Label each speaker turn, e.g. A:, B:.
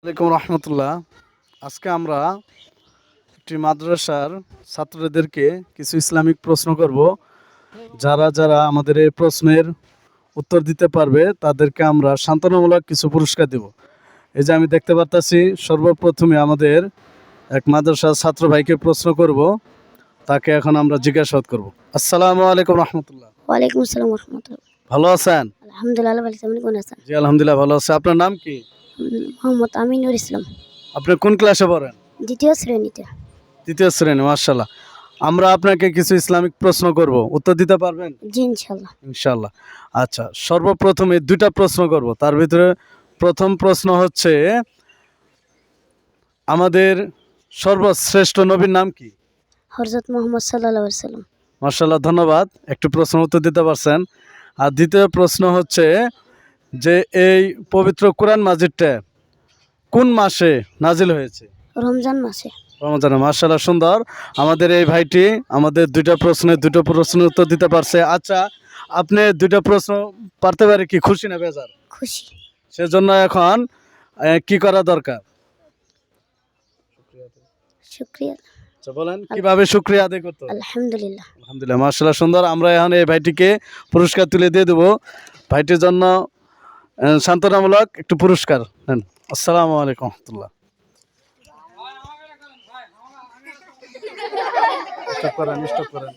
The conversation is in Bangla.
A: ওয়ালাইকুম রহমতুল্লাহ। আজকে আমরা একটি মাদ্রাসার ছাত্রদেরকে কিছু ইসলামিক প্রশ্ন করব। যারা যারা আমাদের এই প্রশ্নের উত্তর দিতে পারবে তাদেরকে আমরা সান্ত্বনামূলক কিছু পুরস্কার দেব। এই যে আমি দেখতে পাচ্ছি, সর্বপ্রথমে আমাদের এক মাদ্রাসার ছাত্র ভাইকে প্রশ্ন করব, তাকে এখন আমরা জিজ্ঞাসাবাদ করব। আসসালামু আলাইকুম রহমতুল্লাহ।
B: ওয়ালাইকুম আসসালাম রহমতুল্লাহ।
A: ভালো আছেন?
B: আলহামদুলিল্লাহ ভালো আছি। আপনি কেমন আছেন?
A: জি আলহামদুলিল্লাহ ভালো আছে। আপনার নাম কি?
B: মোহাম্মদ আমিনুর ইসলাম,
A: আপনি কোন ক্লাসে পড়েন?
B: দ্বিতীয় শ্রেণীতে।
A: তৃতীয় শ্রেণী, মাশাআল্লাহ। আমরা আপনাকে কিছু ইসলামিক প্রশ্ন করব, উত্তর দিতে পারবেন?
B: জি ইনশাল্লাহ।
A: ইনশাআল্লাহ। আচ্ছা, সর্বপ্রথমে দুইটা প্রশ্ন করব। তার ভিতরে প্রথম প্রশ্ন হচ্ছে, আমাদের সর্বশ্রেষ্ঠ নবীর নাম কি?
B: হযরত মুহাম্মদ সাল্লাল্লাহু আলাইহি সাল্লাম।
A: মাশাআল্লাহ, ধন্যবাদ, একটু প্রশ্ন উত্তর দিতে পারছেন। আর দ্বিতীয় প্রশ্ন হচ্ছে যে এই পবিত্র কোরআন মাজিদটা কোন মাসে নাজিল হয়েছে?
B: রমজান মাসে।
A: রমজানে। মাশাআল্লাহ, সুন্দর। আমাদের এই ভাইটি আমাদের দুটো প্রশ্নের উত্তর দিতে পারছে। আচ্ছা, আপনি দুটো প্রশ্ন পারতে পারে কি খুশি না বেজার?
B: খুশি।
A: সেজন্য এখন কি করা দরকার?
B: শুকরিয়া।
A: আচ্ছা বলেন, কিভাবে শুকরিয়া আদায় করতে হবে?
B: আলহামদুলিল্লাহ।
A: আলহামদুলিল্লাহ, মাশাআল্লাহ, সুন্দর। আমরা এখন এই ভাইটিকে পুরস্কার তুলে দিয়ে দেবো। ভাইটির জন্য সান্ত্বনামূলক একটু পুরস্কার নেন। আসসালামু আলাইকুম রহমতুল্লাহ। স্টপ করেন।